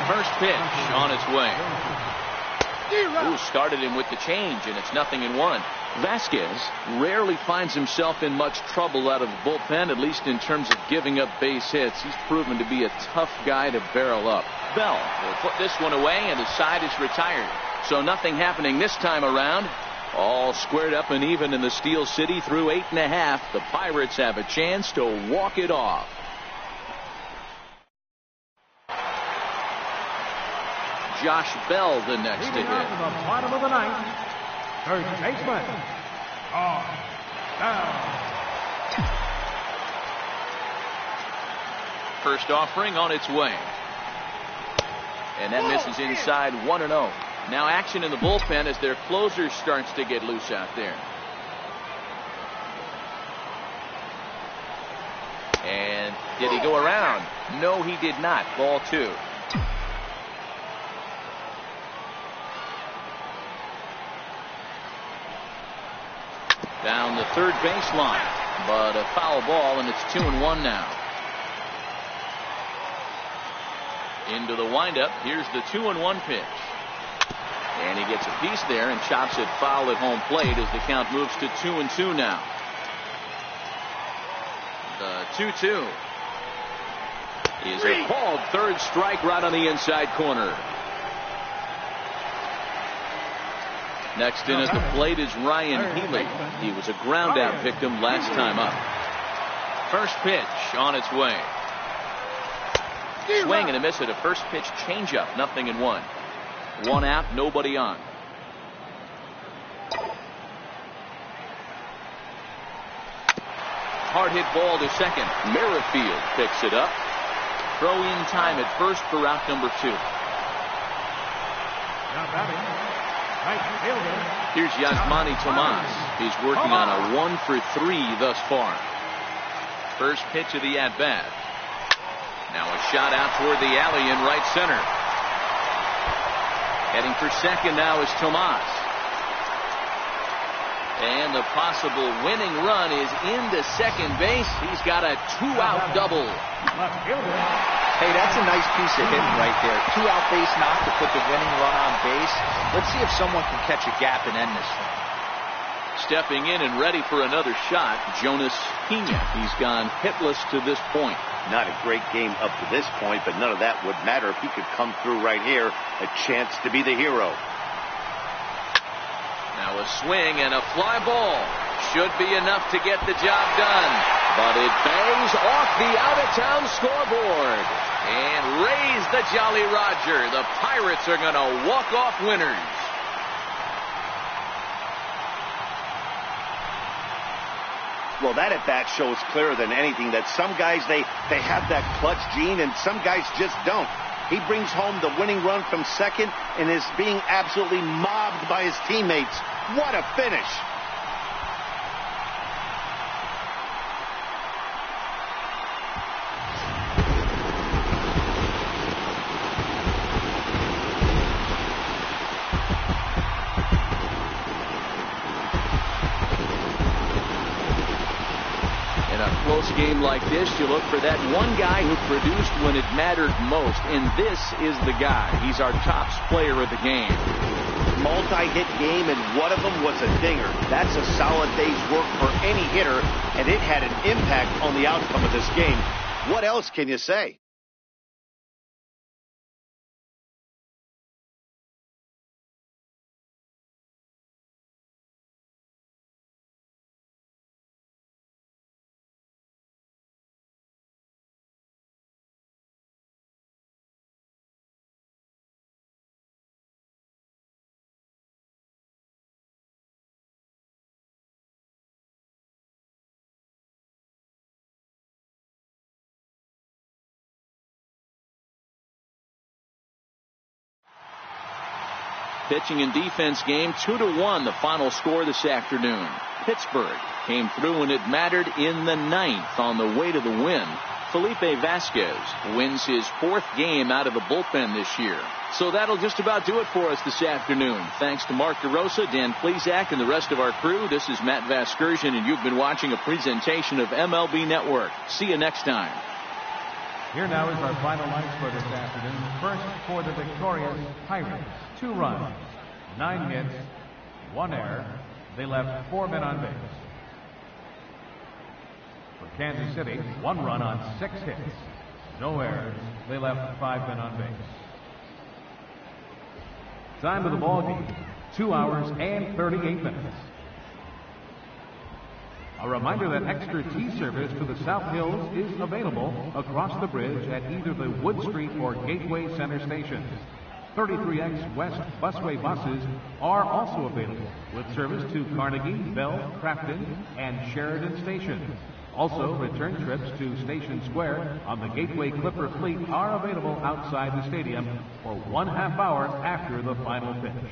First pitch on its way. Ooh, started him with the change, and it's 0-1. Vasquez rarely finds himself in much trouble out of the bullpen, at least in terms of giving up base hits. He's proven to be a tough guy to barrel up. Bell will put this one away, and his side is retired. So nothing happening this time around. All squared up and even in the Steel City through 8.5. The Pirates have a chance to walk it off. Josh Bell the next to hit. To the bottom of the ninth, third baseman, Bell. First offering on its way. And that misses inside 1-0. Now action in the bullpen as their closer starts to get loose out there. And did he go around? No, he did not. Ball 2. Down the third baseline, but a foul ball, and it's 2-1 now. Into the windup. Here's the 2-1 pitch. And he gets a piece there and chops it foul at home plate as the count moves to 2-2 now. The 2-2 is a called third strike right on the inside corner. Next in at the plate is Ryan Healy. He was a ground out victim last time up. First pitch on its way. Swing and a miss at a first pitch changeup. 0-1. 1 out, nobody on. Hard hit ball to second. Merrifield picks it up. Throw in time at first for out number 2. Here's Yasmani Tomas. He's working on a 1 for 3 thus far. First pitch of the at-bat. Now a shot out toward the alley in right center. Heading for second now is Tomas. And the possible winning run is into second base. He's got a 2-out double. Hey, that's a nice piece of hitting right there. 2-out base knock to put the winning run on base. Let's see if someone can catch a gap and end this thing. Stepping in and ready for another shot, Jonas Pena. He's gone hitless to this point. Not a great game up to this point, but none of that would matter if he could come through right here. A chance to be the hero. Now a swing and a fly ball. Should be enough to get the job done. But it bangs off the out-of-town scoreboard. And raise the Jolly Roger. The Pirates are going to walk off winners. Well, that at-bat shows clearer than anything that some guys, they have that clutch gene, and some guys just don't. He brings home the winning run from second and is being absolutely mobbed by his teammates. What a finish. Game like this, you look for that one guy who produced when it mattered most, and this is the guy. He's our top player of the game. Multi-hit game, and one of them was a dinger. That's a solid day's work for any hitter, and it had an impact on the outcome of this game. What else can you say? Pitching and defense game 2-1, the final score this afternoon. Pittsburgh came through when it mattered in the 9th on the way to the win. Felipe Vasquez wins his 4th game out of the bullpen this year. So that'll just about do it for us this afternoon. Thanks to Mark DeRosa, Dan Plesac, and the rest of our crew. This is Matt Vasgersian, and you've been watching a presentation of MLB Network. See you next time. Here now is our final lights for this afternoon. First, for the victorious Pirates. 2 runs, 9 hits, 1 error. They left 4 men on base. For Kansas City, 1 run on 6 hits, no errors. They left 5 men on base. Time of the ball game, 2 hours and 38 minutes. A reminder that extra T service to the South Hills is available across the bridge at either the Wood Street or Gateway Center stations. 33X West busway buses are also available with service to Carnegie, Bell, Crafton, and Sheridan stations. Also, return trips to Station Square on the Gateway Clipper fleet are available outside the stadium for 1/2 hour after the final pitch.